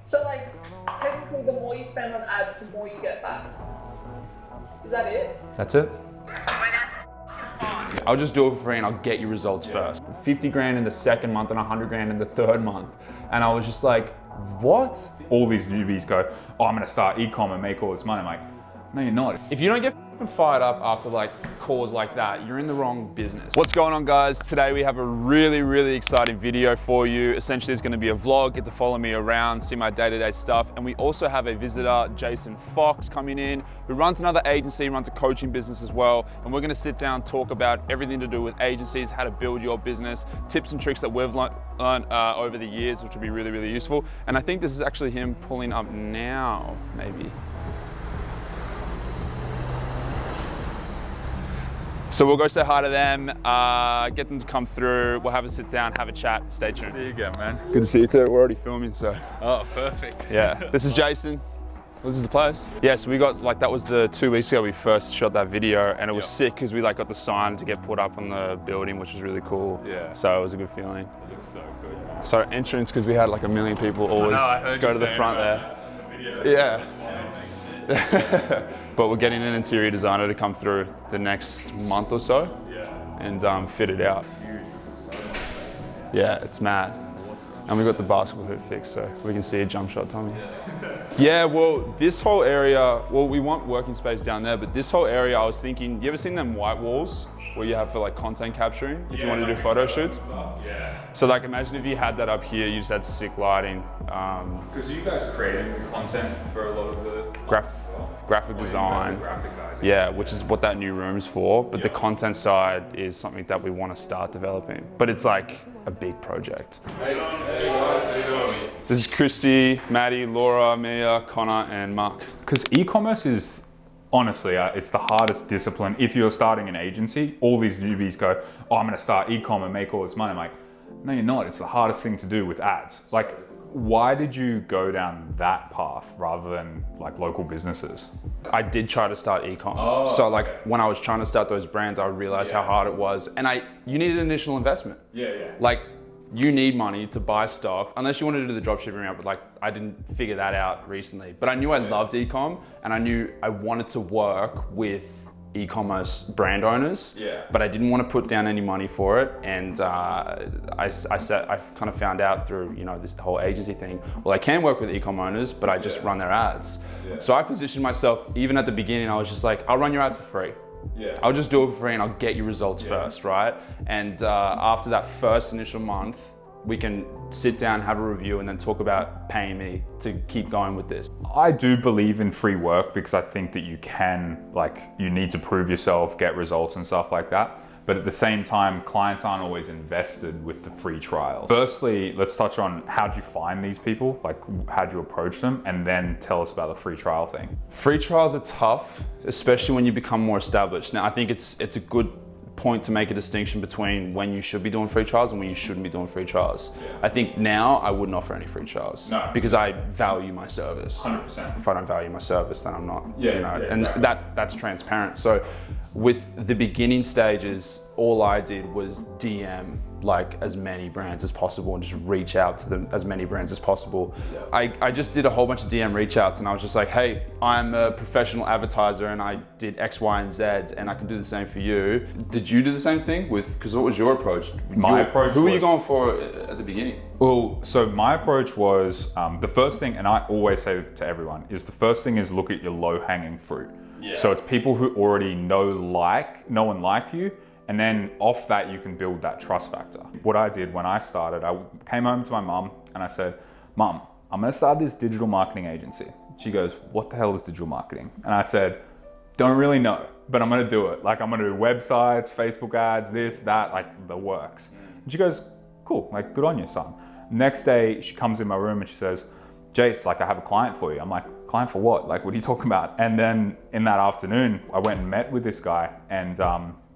So like, technically the more you spend on ads, the more you get back. Is that it? That's it. I'll just do it for free and I'll get you results first. 50 grand in the second month and 100 grand in the third month. And I was just like, what? All these newbies go, oh, I'm gonna start e-com and make all this money. I'm like, no, you're not. If you don't get fired up after like calls like that, you're in the wrong business. What's going on, guys? Today we have a really exciting video for you. Essentially, it's gonna be a vlog, get to follow me around, see my day-to-day stuff. And we also have a visitor, Jason Fox, coming in, who runs another agency, runs a coaching business as well. And we're gonna sit down, talk about everything to do with agencies, how to build your business, tips and tricks that we've learned over the years, which will be really useful. And I think this is actually him pulling up now, maybe. So we'll go say hi to them, get them to come through, we'll have a sit down, have a chat, stay tuned. See you again, man. Good to see you too, we're already filming, so. Oh, perfect. Yeah, this is Jason, this is the place. Yeah, so we got, like that was the 2 weeks ago we first shot that video, and it was sick because we like got the sign to get put up on the building, which was really cool. Yeah. So it was a good feeling. It looks so good. So entrance, because we had like a million people always go to the front there. Yeah. But we're getting an interior designer to come through the next month or so and fit it out. Yeah, it's mad. And we got the basketball hoop fixed so we can see a jump shot, Tommy. Yeah, well, this whole area, well, we want working space down there, but this whole area, I was thinking, you ever seen them white walls where you have for like content capturing, if you want to do photo shoots? Yeah. So like, imagine if you had that up here, you just had sick lighting. Because you guys creating content for a lot of the graphic design, guys. Yeah, which is what that new room is for. But the content side is something that we want to start developing. But it's like a big project. Hey guys, how you doing? This is Christy, Maddie, Laura, Mia, Connor, and Mark. Because e-commerce is, honestly, it's the hardest discipline. If you're starting an agency, all these newbies go, oh, I'm gonna start e-com and make all this money. I'm like, no, you're not. It's the hardest thing to do with ads. Like, why did you go down that path rather than like local businesses? I did try to start e-com. So like when I was trying to start those brands, I realized how hard it was. And you need an initial investment. Like you need money to buy stock, unless you wanted to do the dropshipping route, but like I didn't figure that out recently. But I knew I loved e-com and I knew I wanted to work with e-commerce brand owners, but I didn't want to put down any money for it. And I kind of found out through, you know, this whole agency thing, well, I can work with e-com owners, but I just run their ads. So I positioned myself, even at the beginning, I was just like, I'll run your ads for free. I'll just do it for free and I'll get you results first, right? And after that first initial month, we can sit down, have a review, and then talk about paying me to keep going with this. I do believe in free work because I think that you can, like, you need to prove yourself, get results and stuff like that. But at the same time, clients aren't always invested with the free trials. Firstly, let's touch on how'd you find these people? Like, how'd you approach them? And then tell us about the free trial thing. Free trials are tough, especially when you become more established. Now, I think it's a good point to make a distinction between when you should be doing free trials and when you shouldn't be doing free trials. I think now I wouldn't offer any free trials because I value my service. 100%. If I don't value my service, then I'm not. And exactly. that's transparent. So with the beginning stages, all I did was DM like as many brands as possible and just reach out to them as many brands as possible. I just did a whole bunch of DM reach outs and I was just like, hey, I'm a professional advertiser and I did X, Y, and Z and I can do the same for you. Did you do the same thing because what was your approach? Who were you going for at the beginning? Well, so my approach was, the first thing, and I always say to everyone, is the first thing is look at your low-hanging fruit. So it's people who already know and like you, and then off that you can build that trust factor. What I did when I started, I came home to my mum and I said, Mum, I'm gonna start this digital marketing agency. She goes, what the hell is digital marketing? And I said, don't really know, but I'm gonna do it. Like I'm gonna do websites, Facebook ads, this, that, like the works. And she goes, cool, like good on you, son. Next day, she comes in my room and she says, Jace, like I have a client for you. I'm like, client for what? Like, what are you talking about? And then in that afternoon, I went and met with this guy and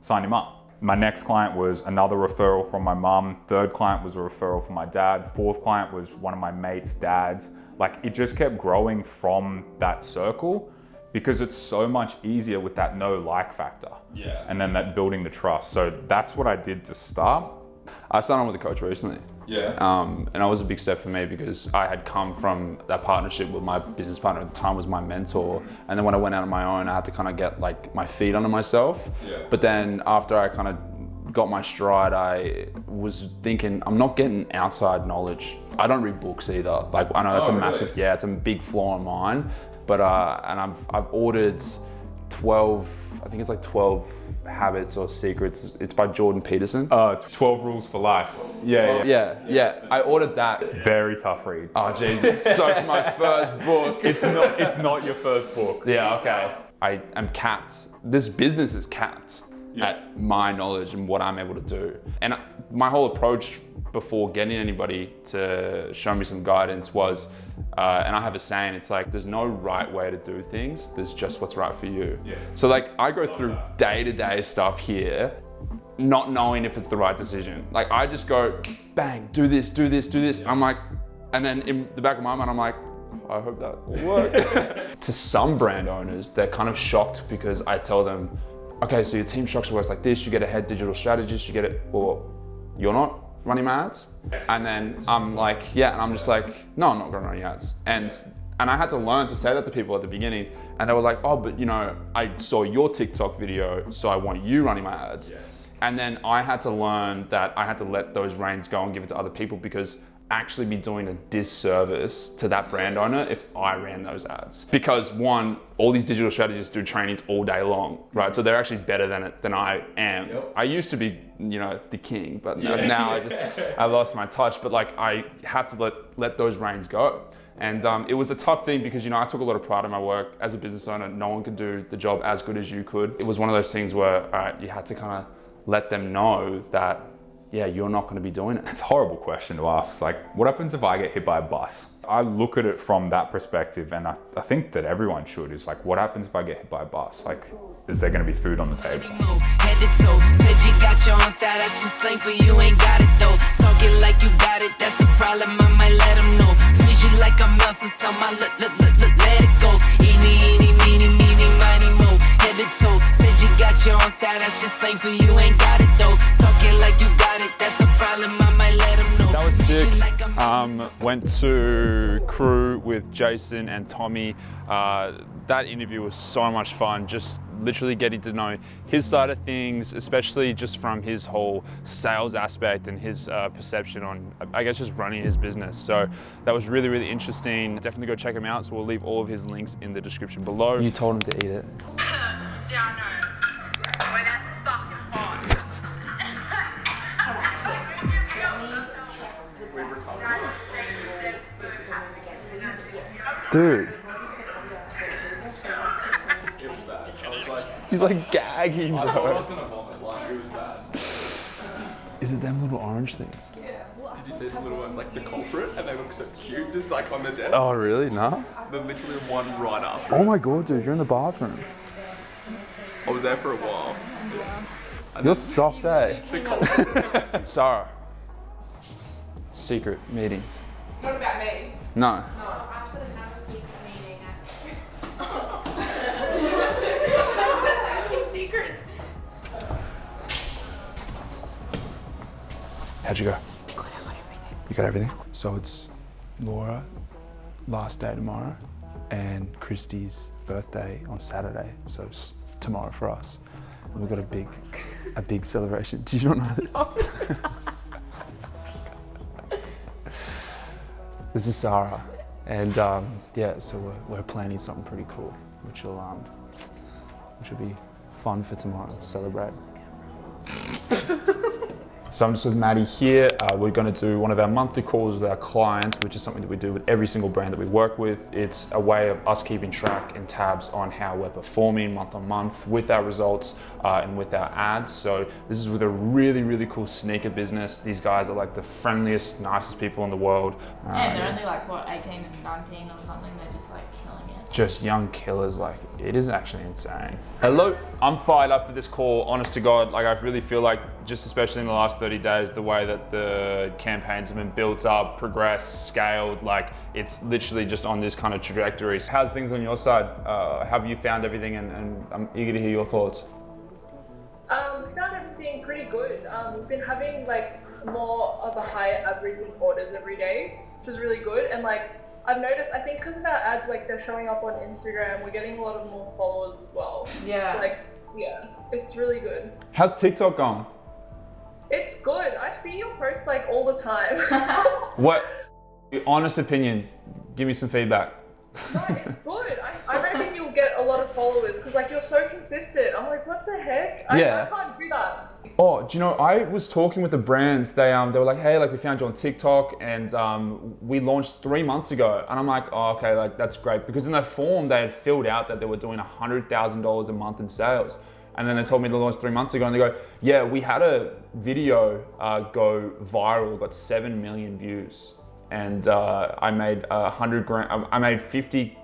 signed him up. My next client was another referral from my mum. Third client was a referral from my dad. Fourth client was one of my mates' dads. Like it just kept growing from that circle because it's so much easier with that no-like factor. And then that building the trust. So that's what I did to start. I started on with a coach recently. Yeah. And that was a big step for me because I had come from that partnership with my business partner at the time was my mentor. And then when I went out on my own, I had to kind of get like my feet under myself. Yeah. But then after I kind of got my stride, I was thinking, I'm not getting outside knowledge. I don't read books either. Like I know that's massive, yeah, it's a big flaw of mine. But and I've ordered 12, I think it's like 12 habits or secrets. It's by Jordan Peterson. 12 Rules for Life. Yeah. I ordered that. Very tough read. Oh Jesus! So for my first book, It's not your first book. yeah, okay. I am capped. This business is capped at my knowledge and what I'm able to do. And my whole approach before getting anybody to show me some guidance was, and I have a saying, it's like, there's no right way to do things, there's just what's right for you. Yeah. So like, I go through day-to-day stuff here, not knowing if it's the right decision. Like I just go, bang, do this. I'm like, and then in the back of my mind, I'm like, I hope that will work. To some brand owners, they're kind of shocked because I tell them, okay, so your team structure works like this, you get a head digital strategist, you get it, or you're not running my ads? Yes. And then I'm like, yeah, and I'm just like, no, I'm not gonna run your ads. And I had to learn to say that to people at the beginning, and they were like, oh, but you know, I saw your TikTok video, so I want you running my ads. Yes. And then I had to learn that I had to let those reins go and give it to other people because actually be doing a disservice to that brand owner if I ran those ads. Because one, all these digital strategists do trainings all day long, right? So they're actually better than I am. Yep. I used to be, you know, the king, but now I lost my touch. But like I had to let those reins go. And it was a tough thing because, you know, I took a lot of pride in my work. As a business owner, no one could do the job as good as you could. It was one of those things where, all right, you had to kind of let them know that, yeah, you're not going to be doing it. It's a horrible question to ask. Like, what happens if I get hit by a bus? I look at it from that perspective, and I think that everyone should, is like, what happens if I get hit by a bus? Like, is there going to be food on the table? Head to toe, said you got your own style, that's just slang for you, ain't got it though. Talking like you got it, that's a problem, I might let them know. Freeze you like a mouse or something, I let it go. Eeny, meeny, miny, mo. Head to toe, said you got your own style, that's just slang for you, ain't got it though. Talking like you got it, that's a problem, I might let them know. That was Freeze sick. you like a mouse or something. Went to Crew with Jason and Tommy. That interview was so much fun, just literally getting to know his side of things, especially just from his whole sales aspect and his perception on, I guess, just running his business. So that was really, really interesting. Definitely go check him out. So we'll leave all of his links in the description below. You told him to eat it. Yeah, I know. Boy, that's fucking hot. Dude. It was bad. I was like, He's like gagging, I thought I bro. was gonna vomit. Like, it was bad. Is it them little orange things? Did you see the little ones like the culprit and they look so cute just like on the desk? Oh, really? No? They're literally one right up. Oh my God, dude, you're in the bathroom. I was there for a while. You're soft, eh? The culprit. Sarah. Secret meeting. Not about me. No. I couldn't have a secret meeting. Secrets. How'd you go? You got everything? So it's Laura, last day tomorrow, and Christy's birthday on Saturday. So it's tomorrow for us. And we've got a big celebration. Did you not know this? This is Sarah. And yeah, so we're planning something pretty cool, which will be fun for tomorrow to celebrate. So I'm just with Maddie here. We're going to do one of our monthly calls with our clients, which is something that we do with every single brand that we work with. It's a way of us keeping track and tabs on how we're performing month on month with our results and with our ads. So this is with a really, really cool sneaker business. These guys are like the friendliest, nicest people in the world. And they're only like, what, 18 and 19 or something? They're just like killing it. Just young killers, like it is actually insane. Hello, I'm fired up for this call, honest to God. Like I really feel like, just especially in the last 30 days, the way that the campaigns have been built up, progressed, scaled, like it's literally just on this kind of trajectory. How's things on your side? Have you found everything? And I'm eager to hear your thoughts. We found everything pretty good. We've been having like more of a higher average in orders every day, which is really good. And like I've noticed, I think because of our ads, like they're showing up on Instagram, we're getting a lot of more followers as well. Yeah. So like, yeah, it's really good. How's TikTok going? It's good. I see your posts like all the time. What, your honest opinion, give me some feedback. No, it's good. I reckon you'll get a lot of followers because like you're so consistent. I'm like, what the heck? I can't do that. Oh, do you know, I was talking with the brands, they were like, hey, like we found you on TikTok and we launched 3 months ago. And I'm like, oh, okay, like that's great. Because in their form, they had filled out that they were doing $100,000 a month in sales. And then they told me to launch 3 months ago and they go, yeah, we had a video go viral, got 7 million views. And I made 100 grand, I made 50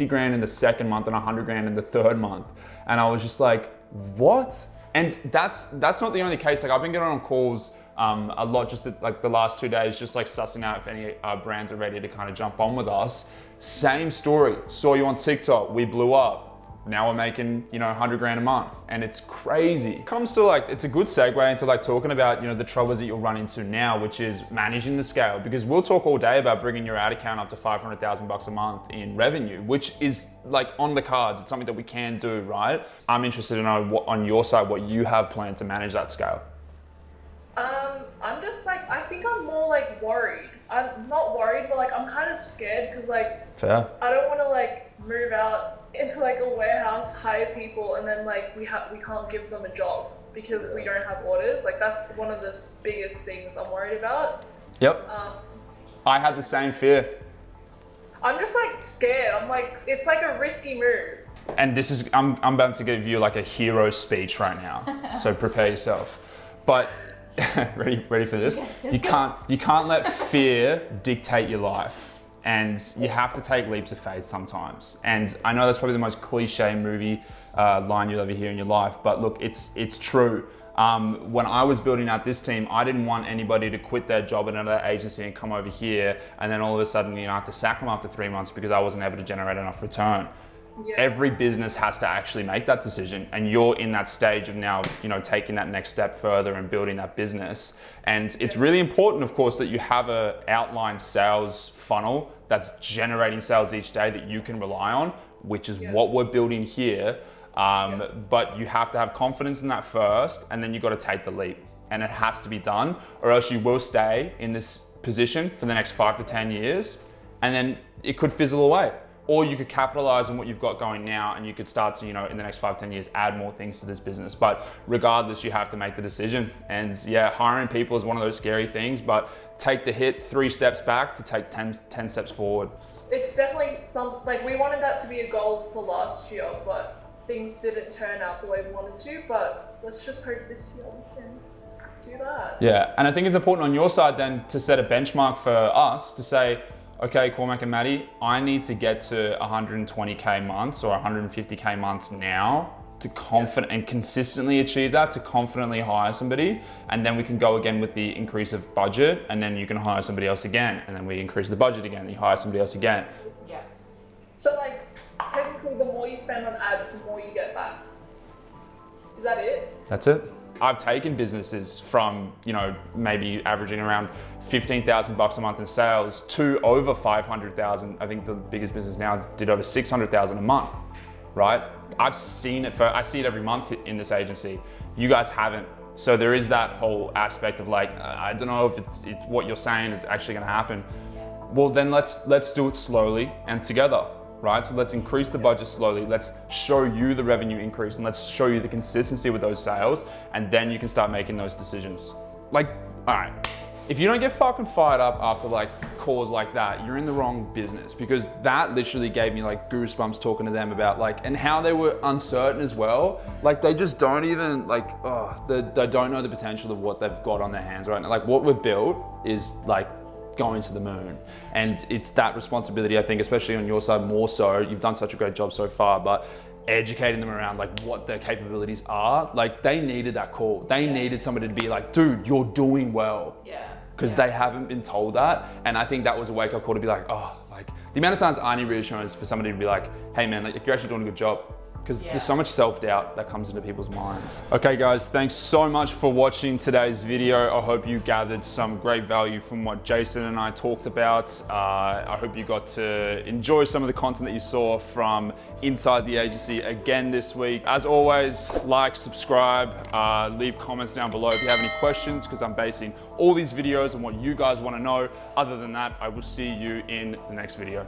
grand in the second month and 100 grand in the third month. And I was just like, what? And that's not the only case. Like I've been getting on calls a lot just like the last 2 days, just like sussing out if any brands are ready to kind of jump on with us. Same story, saw you on TikTok, we blew up. Now we're making, 100 grand a month and it's crazy. It comes to like, it's a good segue into like talking about, the troubles that you'll run into now, which is managing the scale, because we'll talk all day about bringing your ad account up to 500,000 bucks a month in revenue, which is like on the cards. It's something that we can do, right? I'm interested to know what, on your side, what you have planned to manage that scale. I'm just like, I think I'm more like worried. I'm not worried, but like I'm kind of scared because like, Fair. I don't want to like move out into like a warehouse, hire people, and then like we can't give them a job because we don't have orders. Like that's one of the biggest things I'm worried about. Yep. I had the same fear. I'm just like scared. I'm like, it's like a risky move. And this is, I'm about to give you like a hero speech right now. So prepare yourself. But ready for this? You can't let fear dictate your life. And you have to take leaps of faith sometimes. And I know that's probably the most cliche movie line you'll ever hear in your life, but look, it's true. When I was building out this team, I didn't want anybody to quit their job at another agency and come over here, and then all of a sudden, I have to sack them after 3 months because I wasn't able to generate enough return. Yeah. Every business has to actually make that decision, and you're in that stage of now, taking that next step further and building that business. And it's really important, of course, that you have a outlined sales funnel that's generating sales each day that you can rely on, which is what we're building here. But you have to have confidence in that first, and then you got to take the leap, and it has to be done, or else you will stay in this position for the next 5 to 10 years, and then it could fizzle away. Or you could capitalize on what you've got going now, and you could start to, in the next 5, 10 years, add more things to this business. But regardless, you have to make the decision. And yeah, hiring people is one of those scary things, but take the hit 3 steps back to take 10 steps forward. It's definitely like we wanted that to be a goal for last year, but things didn't turn out the way we wanted to. But let's just hope this year we can do that. Yeah, and I think it's important on your side then to set a benchmark for us to say, okay, Cormac and Maddie, I need to get to 120K months or 150K months now to and consistently achieve that, to confidently hire somebody. And then we can go again with the increase of budget, and then you can hire somebody else again. And then we increase the budget again and you hire somebody else again. Yeah. So like, technically the more you spend on ads, the more you get back. Is that it? That's it. I've taken businesses from, maybe averaging around 15,000 bucks a month in sales to over 500,000. I think the biggest business now did over 600,000 a month, right? I've seen it I see it every month in this agency. You guys haven't. So there is that whole aspect of like, I don't know if it's what you're saying is actually gonna happen. Well, then let's do it slowly and together, right? So let's increase the budget slowly. Let's show you the revenue increase, and let's show you the consistency with those sales, and then you can start making those decisions. Like, all right. If you don't get fucking fired up after like calls like that, you're in the wrong business, because that literally gave me like goosebumps talking to them about like, and how they were uncertain as well. Like they just don't even like, they don't know the potential of what they've got on their hands right now. Like what we've built is like going to the moon. And it's that responsibility, I think, especially on your side more so. You've done such a great job so far, but educating them around like what their capabilities are. Like they needed that call. They needed somebody to be like, dude, you're doing well. Yeah. Because they haven't been told that. And I think that was a wake up call to be like, oh, like the amount of times I need reassurance for somebody to be like, hey man, like you're actually doing a good job. because there's so much self-doubt that comes into people's minds. Okay guys, thanks so much for watching today's video. I hope you gathered some great value from what Jason and I talked about. I hope you got to enjoy some of the content that you saw from inside the agency again this week. As always, like, subscribe, leave comments down below if you have any questions, because I'm basing all these videos on what you guys want to know. Other than that, I will see you in the next video.